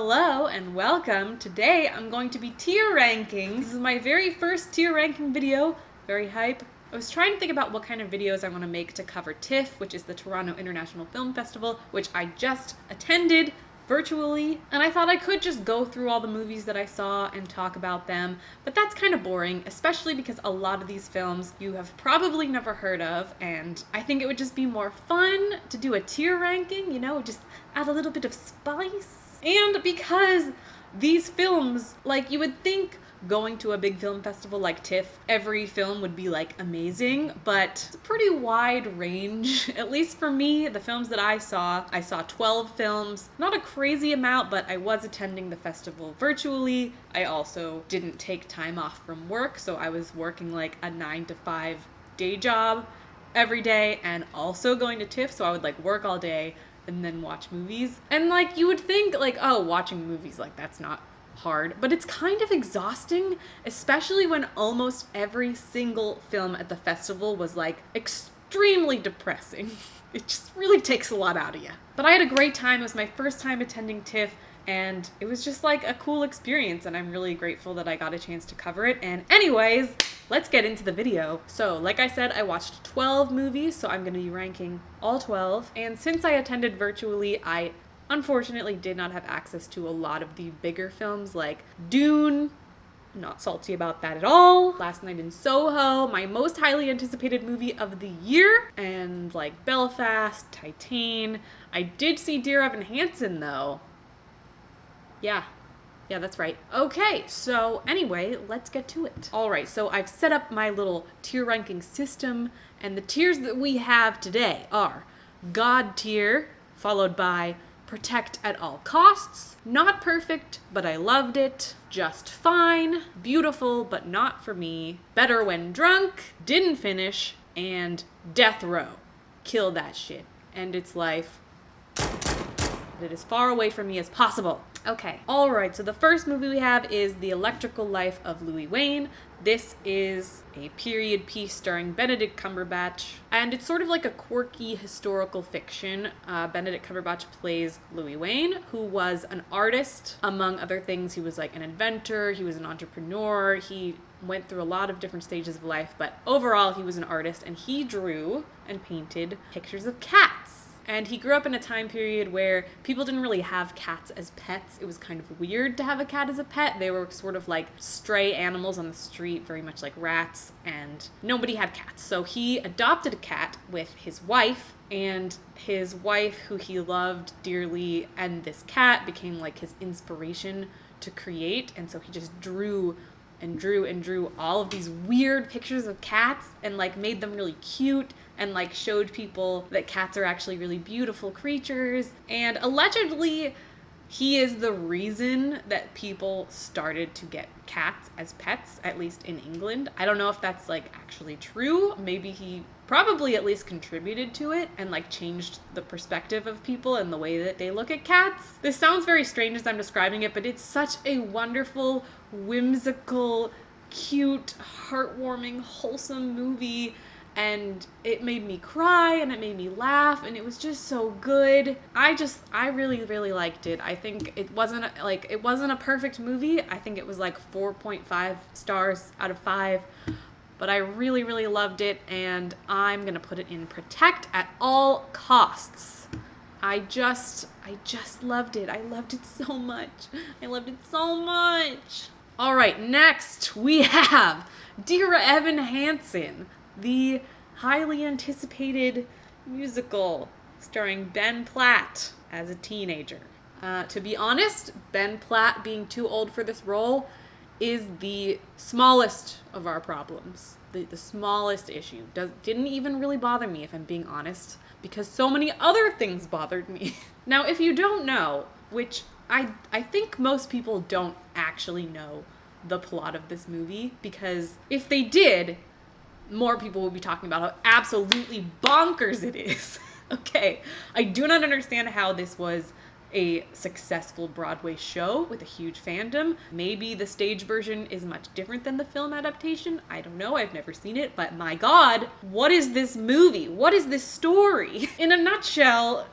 Hello and welcome. Today I'm going to be tier ranking. This is my very first tier ranking video. Very hype. I was trying to think about what kind of videos I want to make to cover TIFF, which is the Toronto International Film Festival, which I just attended virtually, and I thought I could just go through all the movies that I saw and talk about them, but that's kind of boring, especially because a lot of these films you have probably never heard of, and I think it would just be more fun to do a tier ranking, you know, just add a little bit of spice. And because these films, like, you would think going to a big film festival like TIFF, every film would be like amazing, but it's a pretty wide range. At least for me, the films that I saw 12 films. Not a crazy amount, but I was attending the festival virtually. I also didn't take time off from work, so I was working like a 9 to 5 day job every day and also going to TIFF, so I would like work all day and then watch movies. And like you would think like, oh, watching movies, like that's not hard, but it's kind of exhausting, especially when almost every single film at the festival was like extremely depressing. It just really takes a lot out of you. But I had a great time. It was my first time attending TIFF, and it was just like a cool experience, and I'm really grateful that I got a chance to cover it. And anyways, let's get into the video. So like I said, I watched 12 movies, so I'm going to be ranking all 12. And since I attended virtually, I unfortunately did not have access to a lot of the bigger films like Dune. Not salty about that at all. Last Night in Soho, my most highly anticipated movie of the year, and like Belfast, Titane. I did see Dear Evan Hansen though. Yeah, that's right. Okay, so anyway, let's get to it. All right, so I've set up my little tier ranking system, and the tiers that we have today are God tier, followed by Protect at All Costs, Not Perfect, but I Loved It, Just Fine, Beautiful, but Not For Me, Better When Drunk, Didn't Finish, and Death Row. Kill that shit. End its life. Get it as far away from me as possible. Okay, alright, so the first movie we have is The Electrical Life of Louis Wain. This is a period piece starring Benedict Cumberbatch, and it's sort of like a quirky historical fiction. Benedict Cumberbatch plays Louis Wain, who was an artist. Among other things, he was like an inventor, he was an entrepreneur, he went through a lot of different stages of life, but overall he was an artist, and he drew and painted pictures of cats. And he grew up in a time period where people didn't really have cats as pets. It was kind of weird to have a cat as a pet. They were sort of like stray animals on the street, very much like rats, and nobody had cats. So he adopted a cat with his wife, and his wife, who he loved dearly, and this cat became like his inspiration to create. And so he just drew and drew all of these weird pictures of cats and like made them really cute and like showed people that cats are actually really beautiful creatures. And allegedly he is the reason that people started to get cats as pets, at least in England. I don't know if that's like actually true. Maybe he probably at least contributed to it and like changed the perspective of people and the way that they look at cats. This sounds very strange as I'm describing it, but it's such a wonderful, whimsical, cute, heartwarming, wholesome movie. And it made me cry and it made me laugh and it was just so good. I really, really liked it. I think it wasn't a perfect movie. I think it was like 4.5 stars out of 5. But I really, really loved it, and I'm gonna put it in Protect at All Costs. I just loved it. I loved it so much. All right, next we have Dear Evan Hansen, the highly anticipated musical starring Ben Platt as a teenager. To be honest, Ben Platt being too old for this role is the smallest of our problems. The smallest issue. Didn't even really bother me, if I'm being honest, because so many other things bothered me. Now, if you don't know, which I think most people don't actually know the plot of this movie, because if they did, more people would be talking about how absolutely bonkers it is. Okay, I do not understand how this was a successful Broadway show with a huge fandom. Maybe the stage version is much different than the film adaptation. I don't know, I've never seen it, but my God, what is this movie? What is this story? In a nutshell,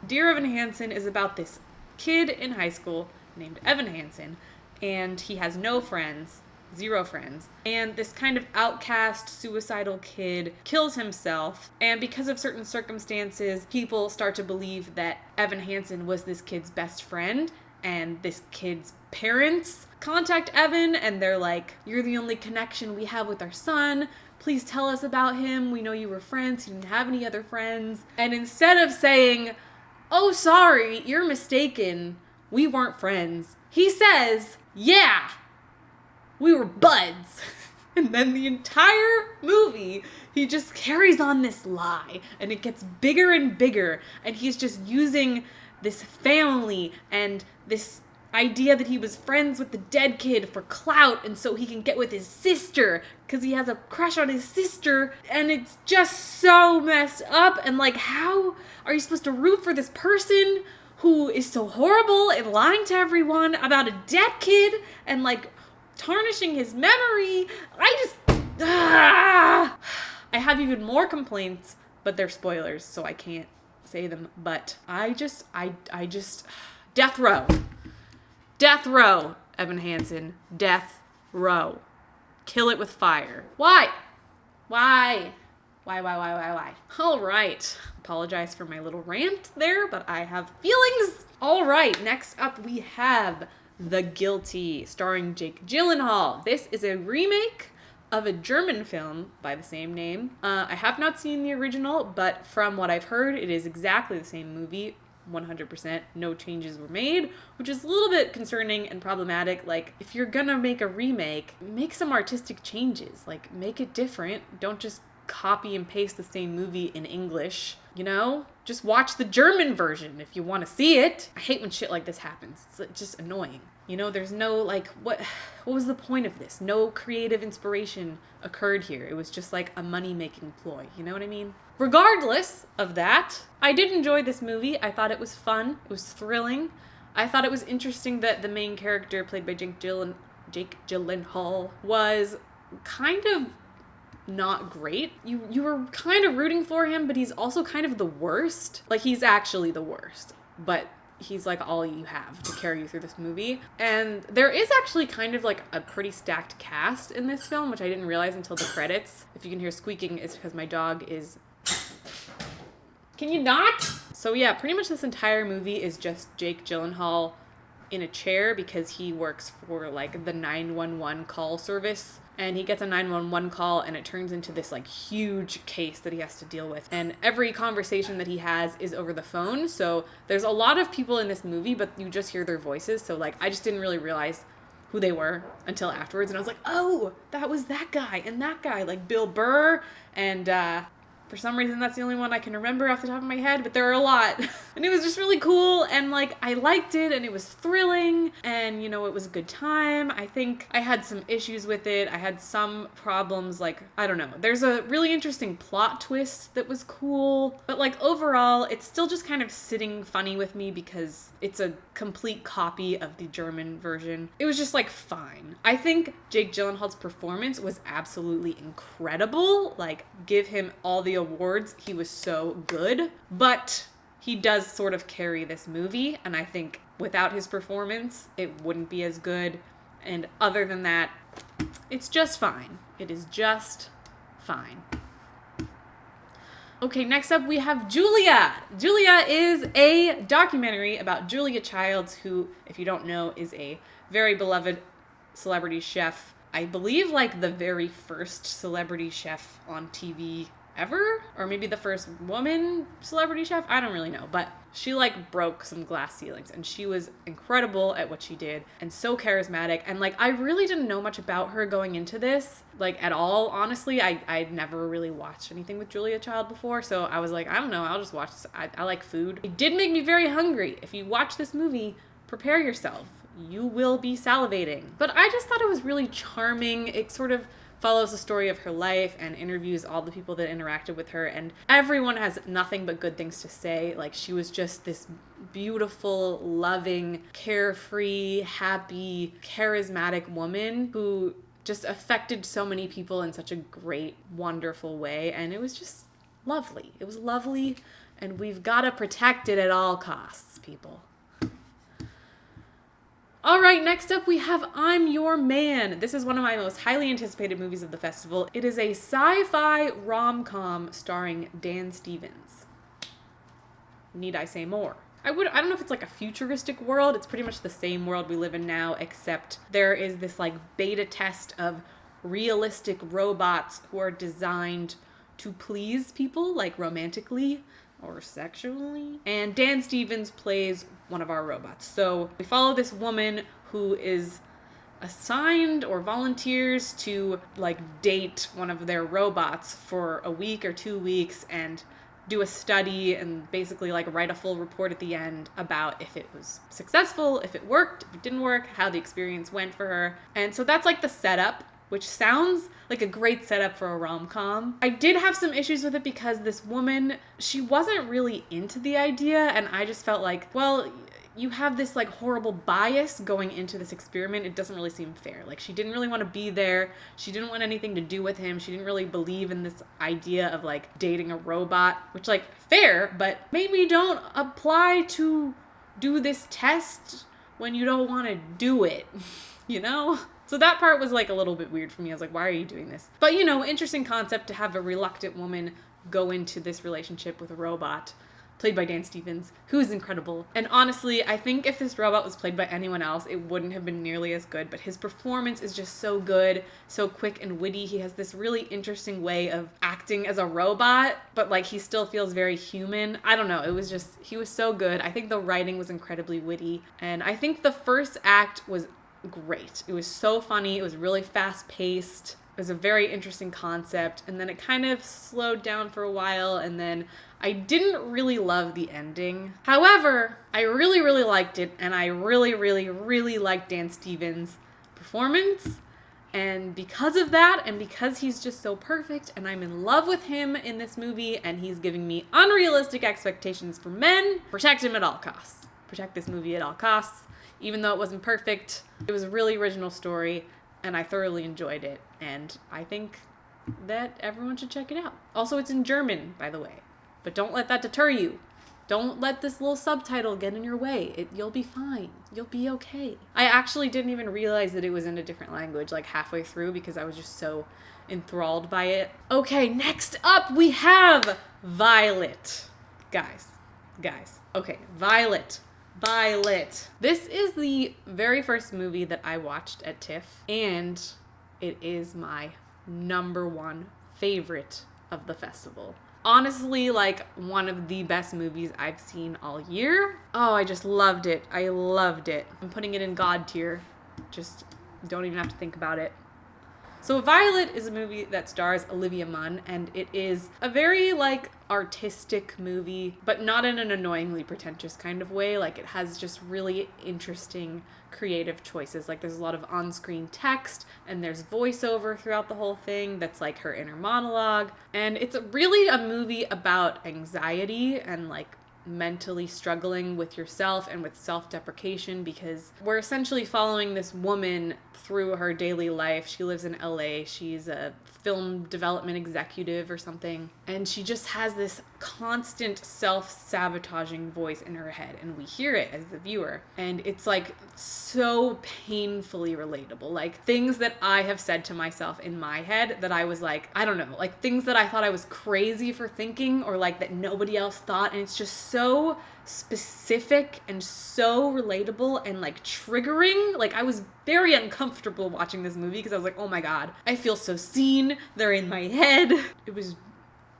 Dear Evan Hansen is about this kid in high school named Evan Hansen, and he has no friends. 0 friends. And this kind of outcast, suicidal kid kills himself. And because of certain circumstances, people start to believe that Evan Hansen was this kid's best friend. And this kid's parents contact Evan and they're like, "You're the only connection we have with our son. Please tell us about him. We know you were friends. He didn't have any other friends." And instead of saying, "Oh, sorry, you're mistaken. We weren't friends," he says, "Yeah, we were buds." And then the entire movie, he just carries on this lie, and it gets bigger and bigger, and he's just using this family and this idea that he was friends with the dead kid for clout, and so he can get with his sister, because he has a crush on his sister, and it's just so messed up, and like, how are you supposed to root for this person who is so horrible and lying to everyone about a dead kid, and like, tarnishing his memory? I have even more complaints, but they're spoilers, so I can't say them, but I just, death row. Death row, Evan Hansen. Death row. Kill it with fire. Why? Why? All right. Apologize for my little rant there, but I have feelings. All right, next up we have The Guilty, starring Jake Gyllenhaal. This is a remake of a German film by the same name. I have not seen the original, but from what I've heard, it is exactly the same movie, 100%. No changes were made, which is a little bit concerning and problematic. Like, if you're gonna make a remake, make some artistic changes. Like, make it different. Don't just copy and paste the same movie in English, you know? Just watch the German version if you want to see it. I hate when shit like this happens. It's just annoying. You know, there's no, like, what was the point of this? No creative inspiration occurred here. It was just like a money-making ploy, you know what I mean? Regardless of that, I did enjoy this movie. I thought it was fun. It was thrilling. I thought it was interesting that the main character, played by Jake Gyllenhaal, was kind of not great. You were kind of rooting for him, but he's also kind of the worst. Like, he's actually the worst, but he's like all you have to carry you through this movie. And there is actually kind of like a pretty stacked cast in this film, which I didn't realize until the credits. If you can hear squeaking, it's because my dog is... Can you not? So yeah, pretty much this entire movie is just Jake Gyllenhaal in a chair because he works for like the 911 call service. And he gets a 911 call and it turns into this like huge case that he has to deal with. And every conversation that he has is over the phone. So there's a lot of people in this movie, but you just hear their voices. So like, I just didn't really realize who they were until afterwards. And I was like, oh, that was that guy and that guy, like Bill Burr. And for some reason, that's the only one I can remember off the top of my head, but there are a lot. And it was just really cool, and like, I liked it, and it was thrilling, and you know, it was a good time. I think I had some issues with it. I had some problems, like, I don't know. There's a really interesting plot twist that was cool, but like, overall, it's still just kind of sitting funny with me because it's a complete copy of the German version. It was just like, fine. I think Jake Gyllenhaal's performance was absolutely incredible. Like, give him all the awards. He was so good, but he does sort of carry this movie, and I think without his performance it wouldn't be as good. And other than that, it's just fine. It is just fine. Okay, next up we have Julia. Julia is a documentary about Julia Childs, who, if you don't know, is a very beloved celebrity chef. I believe like the very first celebrity chef on TV ever, or maybe the first woman celebrity chef. I don't really know, but she like broke some glass ceilings, and she was incredible at what she did and so charismatic. And like, I really didn't know much about her going into this, like at all. Honestly, I'd never really watched anything with Julia Child before, so I was like, I don't know, I'll just watch this. I like food. It did make me very hungry. If you watch this movie, prepare yourself. You will be salivating. But I just thought it was really charming. It sort of follows the story of her life and interviews all the people that interacted with her, and everyone has nothing but good things to say. Like, she was just this beautiful, loving, carefree, happy, charismatic woman who just affected so many people in such a great, wonderful way, and it was just lovely. It was lovely, and we've got to protect it at all costs, people. All right, next up we have I'm Your Man. This is one of my most highly anticipated movies of the festival. It is a sci-fi rom-com starring Dan Stevens. Need I say more? I don't know if it's like a futuristic world. It's pretty much the same world we live in now, except there is this like beta test of realistic robots who are designed to please people, like romantically or sexually. And Dan Stevens plays one of our robots. So we follow this woman who is assigned or volunteers to like date one of their robots for a week or 2 weeks and do a study and basically like write a full report at the end about if it was successful, if it worked, if it didn't work, how the experience went for her. And so that's like the setup, which sounds like a great setup for a rom-com. I did have some issues with it because this woman, she wasn't really into the idea, and I just felt like, well, you have this like horrible bias going into this experiment. It doesn't really seem fair. Like, she didn't really want to be there. She didn't want anything to do with him. She didn't really believe in this idea of like dating a robot, which like fair, but maybe don't apply to do this test when you don't want to do it, you know? So that part was like a little bit weird for me. I was like, why are you doing this? But you know, interesting concept to have a reluctant woman go into this relationship with a robot played by Dan Stevens, who is incredible. And honestly, I think if this robot was played by anyone else, it wouldn't have been nearly as good, but his performance is just so good, so quick and witty. He has this really interesting way of acting as a robot, but like he still feels very human. I don't know, he was so good. I think the writing was incredibly witty, and I think the first act was great. It was so funny. It was really fast paced. It was a very interesting concept, and then it kind of slowed down for a while, and then I didn't really love the ending. However, I really, really liked it, and I really, really, really liked Dan Stevens' performance. And because of that, and because he's just so perfect, and I'm in love with him in this movie, and he's giving me unrealistic expectations for men, protect him at all costs. Protect this movie at all costs. Even though it wasn't perfect, it was a really original story, and I thoroughly enjoyed it, and I think that everyone should check it out. Also, it's in German, by the way, but don't let that deter you. Don't let this little subtitle get in your way. You'll be fine. You'll be okay. I actually didn't even realize that it was in a different language, like halfway through, because I was just so enthralled by it. Okay, next up we have Violet. Guys. Okay, Violet. This is the very first movie that I watched at TIFF, and it is my number one favorite of the festival. Honestly, like one of the best movies I've seen all year. Oh, I just loved it. I loved it. I'm putting it in God tier. Just don't even have to think about it. So Violet is a movie that stars Olivia Munn, and it is a very like artistic movie, but not in an annoyingly pretentious kind of way. Like, it has just really interesting creative choices. Like, there's a lot of on-screen text, and there's voiceover throughout the whole thing that's like her inner monologue. And it's really a movie about anxiety and like mentally struggling with yourself and with self-deprecation, because we're essentially following this woman through her daily life. She lives in LA. She's a film development executive or something, and she just has this constant self-sabotaging voice in her head, and we hear it as the viewer, and it's like so painfully relatable. Like, things that I have said to myself in my head that I was like, I don't know, like things that I thought I was crazy for thinking, or like that nobody else thought, and it's just so specific and so relatable and like triggering. Like, I was very uncomfortable watching this movie because I was like, oh my god, I feel so seen. They're in my head. It was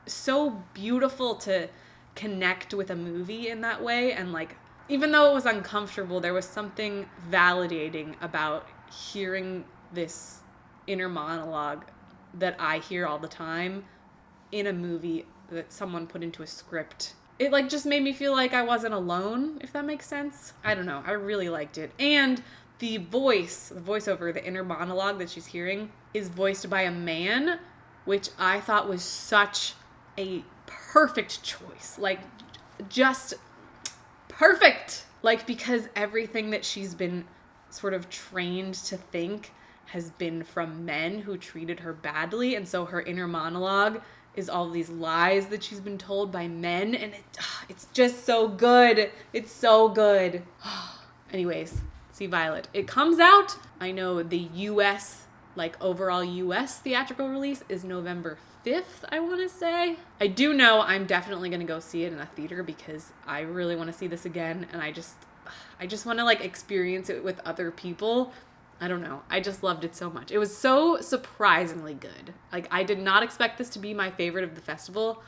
so beautiful to connect with a movie in that way, and like, even though it was uncomfortable, there was something validating about hearing this inner monologue that I hear all the time in a movie that someone put into a script. It like just made me feel like I wasn't alone, if that makes sense. I don't know. I really liked it. And the voiceover, the inner monologue that she's hearing is voiced by a man, which I thought was such a perfect choice. Like, just perfect. Like, because everything that she's been sort of trained to think has been from men who treated her badly. And so her inner monologue is all these lies that she's been told by men, and it's just so good. It's so good. Anyways, see Violet. It comes out, I know the US, like overall US theatrical release is November 5th, I want to say. I do know I'm definitely going to go see it in a theater because I really want to see this again, and I just want to like experience it with other people. I don't know. I just loved it so much. It was so surprisingly good. Like, I did not expect this to be my favorite of the festival,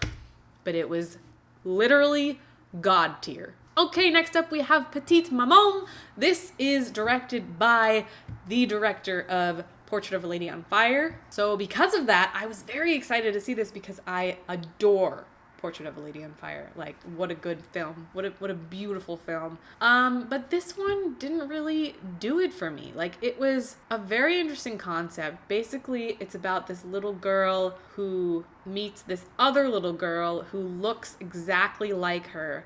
but it was literally God tier. Okay, next up we have Petite Mamone. This is directed by the director of Portrait of a Lady on Fire. So because of that, I was very excited to see this because I adore Portrait of a Lady on Fire. Like, what a good film. What a beautiful film. But this one didn't really do it for me. Like, it was a very interesting concept. Basically, it's about this little girl who meets this other little girl who looks exactly like her,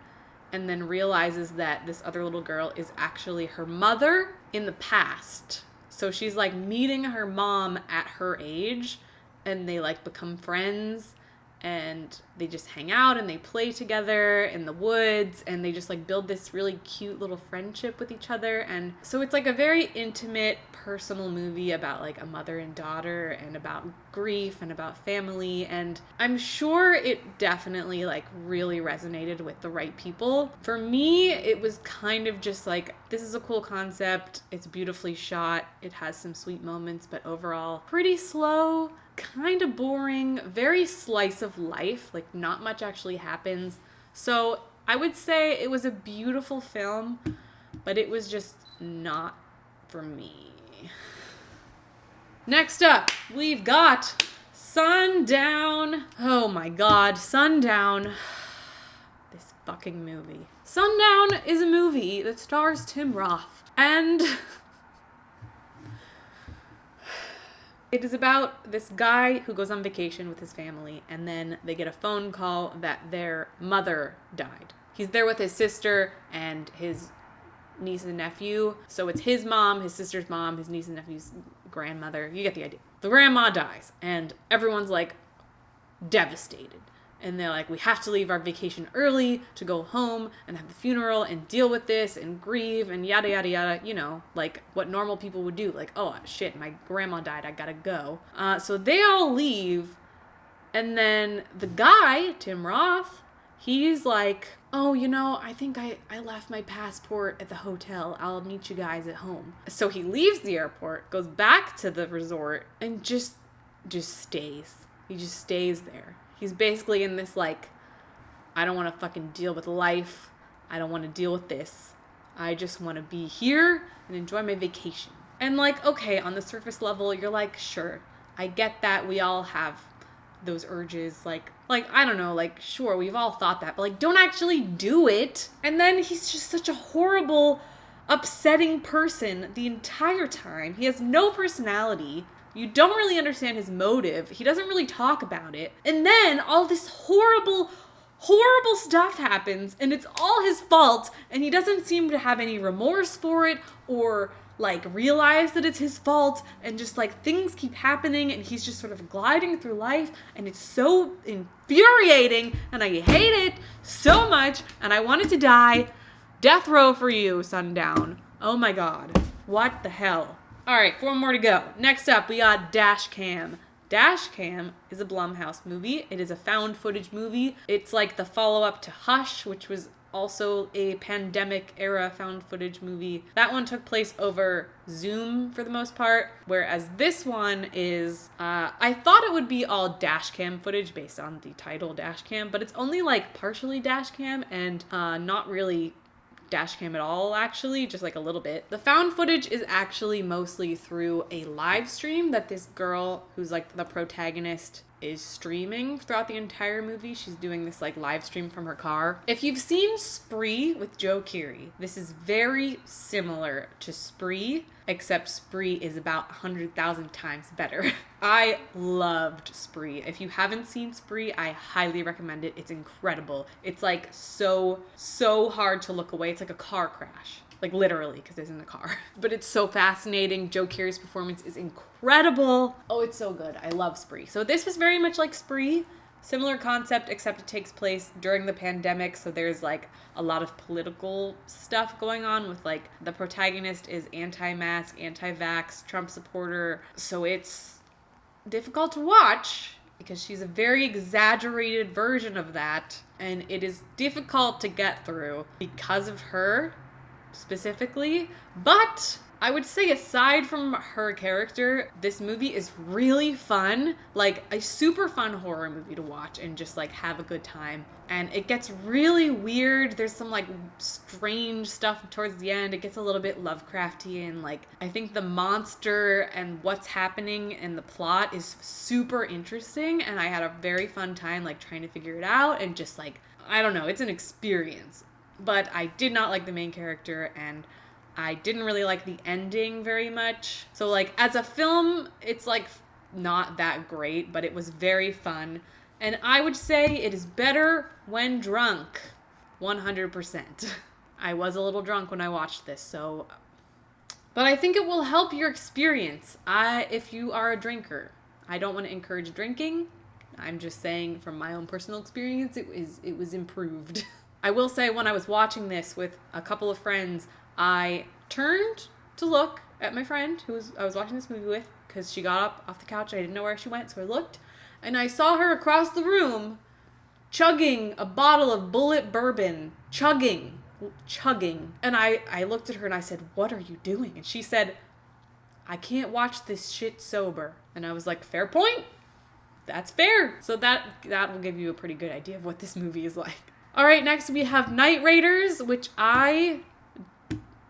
and then realizes that this other little girl is actually her mother in the past. So she's like meeting her mom at her age, and they like become friends, and they just hang out and they play together in the woods, and they just like build this really cute little friendship with each other. And so it's like a very intimate, personal movie about like a mother and daughter, and about grief and about family. And I'm sure it definitely like really resonated with the right people. For me, it was kind of just like, this is a cool concept, it's beautifully shot, it has some sweet moments, but overall pretty slow, kind of boring, very slice of life, like not much actually happens. So I would say it was a beautiful film, but it was just not for me. Next up, we've got Sundown. Oh my God, Sundown. This fucking movie. Sundown is a movie that stars Tim Roth, and it is about this guy who goes on vacation with his family, and then they get a phone call that their mother died. He's there with his sister and his niece and nephew. So it's his mom, his sister's mom, his niece and nephew's grandmother. You get the idea. The grandma dies, and everyone's like devastated. And they're like, we have to leave our vacation early to go home and have the funeral and deal with this and grieve and yada, yada, yada. You know, like what normal people would do. Like, oh, shit, my grandma died. I gotta go. So they all leave. And then the guy, Tim Roth, he's like, oh, you know, I think I left my passport at the hotel. I'll meet you guys at home. So he leaves the airport, goes back to the resort, and just stays. He just stays there. He's basically in this, like, I don't want to fucking deal with life. I don't want to deal with this. I just want to be here and enjoy my vacation. And, like, okay, on the surface level, you're like, sure, I get that. We all have those urges. Like, I don't know, like, sure, we've all thought that, but, like, don't actually do it. And then he's just such a horrible, upsetting person the entire time. He has no personality. You don't really understand his motive. He doesn't really talk about it. And then all this horrible, horrible stuff happens, and it's all his fault, and he doesn't seem to have any remorse for it or like realize that it's his fault, and just like things keep happening, and he's just sort of gliding through life, and it's so infuriating, and I hate it so much, and I wanted to die. Death row for you, Sundown. Oh my God. What the hell? All right, 4 more to go. Next up, we got Dashcam. Dashcam is a Blumhouse movie. It is a found footage movie. It's like the follow-up to Hush, which was also a pandemic-era found footage movie. That one took place over Zoom for the most part, whereas this one is, I thought it would be all Dashcam footage based on the title Dashcam, but it's only like partially Dashcam and not really Dashcam at all, actually, just like a little bit. The found footage is actually mostly through a live stream that this girl, who's like the protagonist, is streaming throughout the entire movie. She's doing this like live stream from her car. If you've seen Spree with Joe Keery, this is very similar to Spree, except Spree is about 100,000 times better. I loved Spree. If you haven't seen Spree, I highly recommend it. It's incredible. It's like so hard to look away. It's like a car crash. Like literally, because it's in the car. But it's so fascinating. Joe Keery's performance is incredible. Oh, it's so good. I love Spree. So this was very much like Spree. Similar concept, except it takes place during the pandemic, so there's like a lot of political stuff going on with like the protagonist is anti-mask, anti-vax, Trump supporter, so it's difficult to watch because she's a very exaggerated version of that, and it is difficult to get through because of her specifically. But I would say aside from her character, this movie is really fun, like a super fun horror movie to watch and just like have a good time. And it gets really weird. There's some like strange stuff towards the end. It gets a little bit Lovecraftian. Like I think the monster and what's happening in the plot is super interesting, and I had a very fun time like trying to figure it out, and just like, I don't know, it's an experience. But I did not like the main character, and I didn't really like the ending very much. So like as a film, it's like not that great, but it was very fun. And I would say it is better when drunk. 100%. I was a little drunk when I watched this, so. But I think it will help your experience if you are a drinker. I don't want to encourage drinking. I'm just saying from my own personal experience, it was improved. I will say when I was watching this with a couple of friends, I turned to look at my friend I was watching this movie with, because she got up off the couch. I didn't know where she went, so I looked, and I saw her across the room chugging a bottle of Bullet bourbon. Chugging. And I looked at her and I said, "What are you doing?" And she said, "I can't watch this shit sober." And I was like, fair point. That's fair. So that will give you a pretty good idea of what this movie is like. All right, next we have Night Raiders, which I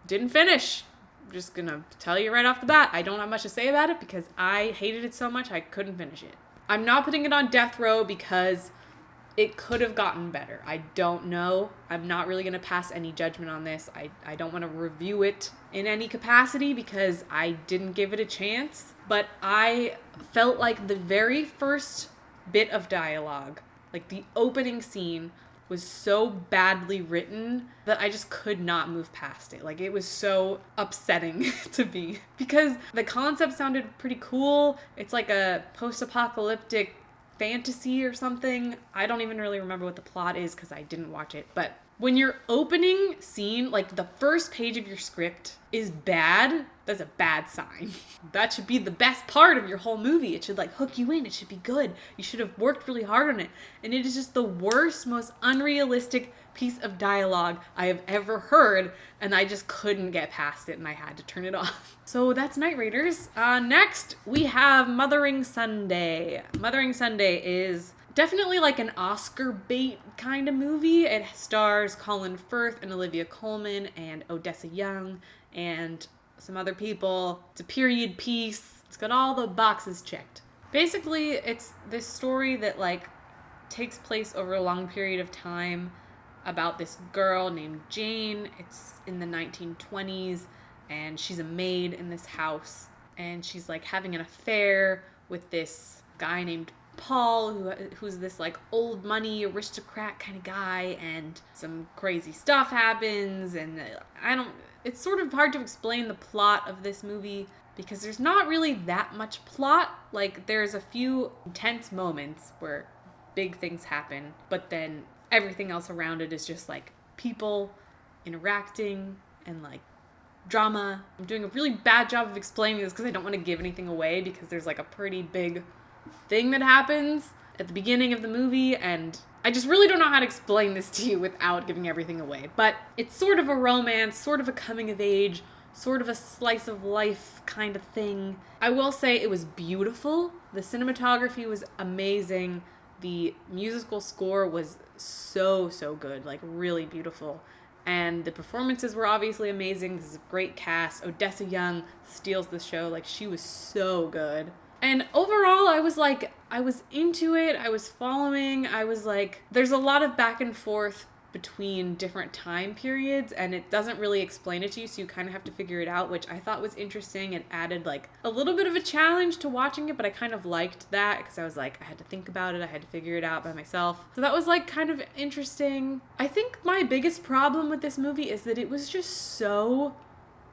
didn't finish. I'm just gonna tell you right off the bat, I don't have much to say about it because I hated it so much I couldn't finish it. I'm not putting it on death row because it could have gotten better. I don't know. I'm not really gonna pass any judgment on this. I don't want to review it in any capacity because I didn't give it a chance. But I felt like the very first bit of dialogue, like the opening scene, was so badly written that I just could not move past it. Like, it was so upsetting to me because the concept sounded pretty cool. It's like a post-apocalyptic fantasy or something. I don't even really remember what the plot is because I didn't watch it. But when your opening scene, like the first page of your script, is bad, that's a bad sign. That should be the best part of your whole movie. It should like hook you in. It should be good. You should have worked really hard on it. And it is just the worst, most unrealistic piece of dialogue I have ever heard, and I just couldn't get past it and I had to turn it off. So that's Night Raiders. Next, we have Mothering Sunday. Mothering Sunday is definitely like an Oscar bait kind of movie. It stars Colin Firth and Olivia Colman and Odessa Young and some other people. It's a period piece. It's got all the boxes checked. Basically, it's this story that like takes place over a long period of time about this girl named Jane. It's in the 1920s, and she's a maid in this house, and she's like having an affair with this guy named Paul, who's this like old money aristocrat kind of guy, and some crazy stuff happens, and it's sort of hard to explain the plot of this movie because there's not really that much plot. Like, there's a few intense moments where big things happen, but then everything else around it is just like people interacting and like drama. I'm doing a really bad job of explaining this because I don't want to give anything away, because there's like a pretty big thing that happens at the beginning of the movie, and I just really don't know how to explain this to you without giving everything away. But it's sort of a romance, sort of a coming of age, sort of a slice of life kind of thing. I will say it was beautiful. The cinematography was amazing. The musical score was so good, like really beautiful. And the performances were obviously amazing. This is a great cast. Odessa Young steals the show. Like, she was so good. And overall, I was into it. I was following. I was like, there's a lot of back and forth between different time periods, and it doesn't really explain it to you, so you kind of have to figure it out, which I thought was interesting and added like a little bit of a challenge to watching it, but I kind of liked that because I was like, I had to think about it. I had to figure it out by myself. So that was like kind of interesting. I think my biggest problem with this movie is that it was just so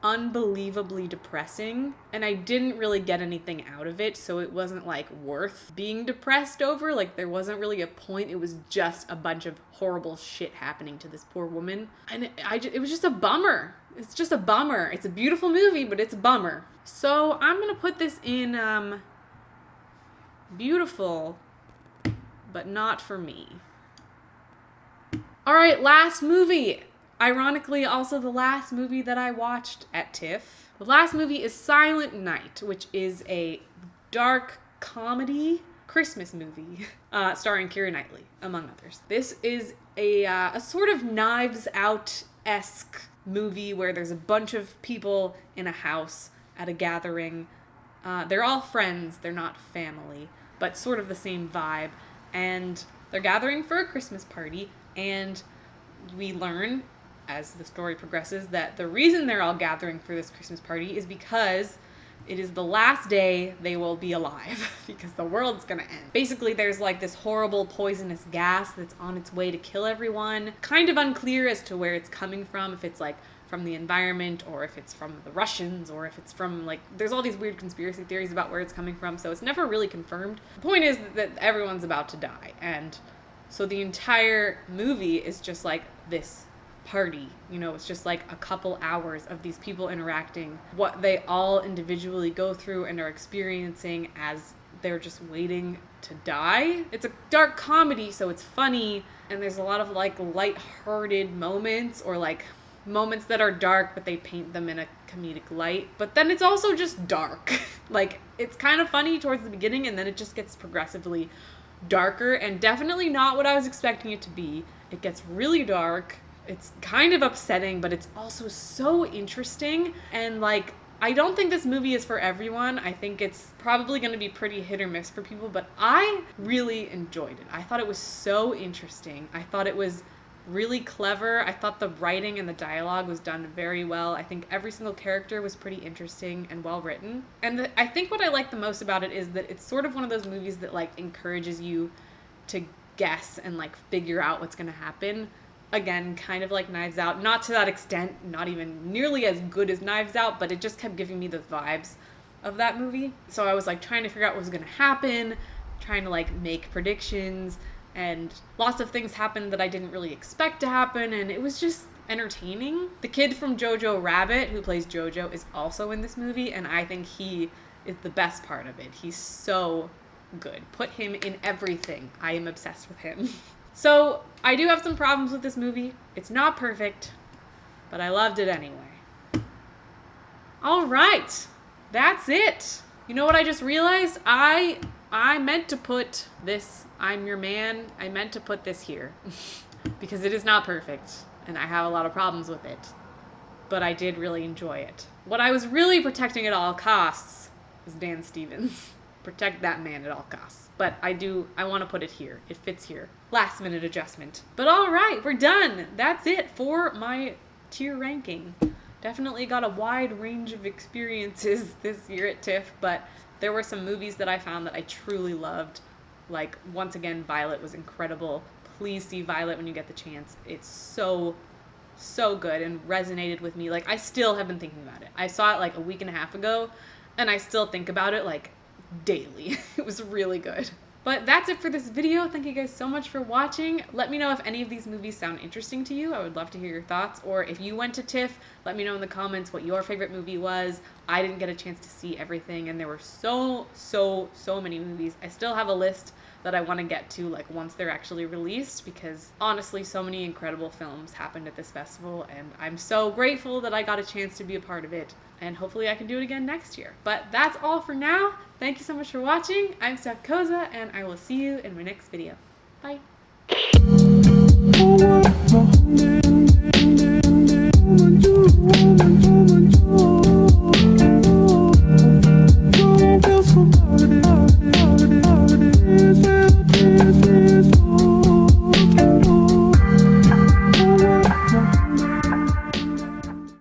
unbelievably depressing, and I didn't really get anything out of it, so it wasn't like worth being depressed over. Like, there wasn't really a point. It was just a bunch of horrible shit happening to this poor woman, and it was just a bummer. It's just a bummer. It's a beautiful movie, but it's a bummer. So I'm gonna put this in beautiful, but not for me. All right, last movie. Ironically, also the last movie that I watched at TIFF. The last movie is Silent Night, which is a dark comedy Christmas movie starring Keira Knightley, among others. This is a sort of Knives Out-esque movie where there's a bunch of people in a house at a gathering. They're all friends, they're not family, but sort of the same vibe. And they're gathering for a Christmas party, and we learn as the story progresses that the reason they're all gathering for this Christmas party is because it is the last day they will be alive because the world's gonna end. Basically, there's like this horrible poisonous gas that's on its way to kill everyone. Kind of unclear as to where it's coming from, if it's like from the environment or if it's from the Russians or if it's from like, there's all these weird conspiracy theories about where it's coming from, so it's never really confirmed. The point is that everyone's about to die, and so the entire movie is just like this party, you know, it's just like a couple hours of these people interacting, what they all individually go through and are experiencing as they're just waiting to die. It's a dark comedy, so it's funny, and there's a lot of like light-hearted moments, or like moments that are dark but they paint them in a comedic light, but then it's also just dark. Like, it's kind of funny towards the beginning, and then it just gets progressively darker, and definitely not what I was expecting it to be. It gets really dark. It's kind of upsetting, but it's also so interesting. And like, I don't think this movie is for everyone. I think it's probably going to be pretty hit or miss for people, but I really enjoyed it. I thought it was so interesting. I thought it was really clever. I thought the writing and the dialogue was done very well. I think every single character was pretty interesting and well written. And I think what I like the most about it is that it's sort of one of those movies that like encourages you to guess and like figure out what's going to happen. Again, kind of like Knives Out. Not to that extent, not even nearly as good as Knives Out, but it just kept giving me the vibes of that movie. So I was like trying to figure out what was going to happen, trying to like make predictions, and lots of things happened that I didn't really expect to happen, and it was just entertaining. The kid from Jojo Rabbit, who plays Jojo, is also in this movie, and I think he is the best part of it. He's so good. Put him in everything. I am obsessed with him. So, I do have some problems with this movie. It's not perfect, but I loved it anyway. All right, that's it. You know what I just realized? I meant to put this, I'm Your Man, I meant to put this here because it is not perfect and I have a lot of problems with it, but I did really enjoy it. What I was really protecting at all costs is Dan Stevens. Protect that man at all costs. But I want to put it here. It fits here. Last minute adjustment. But all right, we're done. That's it for my tier ranking. Definitely got a wide range of experiences this year at TIFF, but there were some movies that I found that I truly loved. Like, once again, Violet was incredible. Please see Violet when you get the chance. It's so good and resonated with me. Like, I still have been thinking about it. I saw it like a week and a half ago, and I still think about it like daily. It was really good. But that's it for this video. Thank you guys so much for watching. Let me know if any of these movies sound interesting to you. I would love to hear your thoughts. Or if you went to TIFF, let me know in the comments what your favorite movie was. I didn't get a chance to see everything, and there were so many movies. I still have a list that I want to get to, like, once they're actually released, because honestly, so many incredible films happened at this festival, and I'm so grateful that I got a chance to be a part of it, and hopefully I can do it again next year. But that's all for now. Thank you so much for watching. I'm xoxo, and I will see you in my next video. Bye.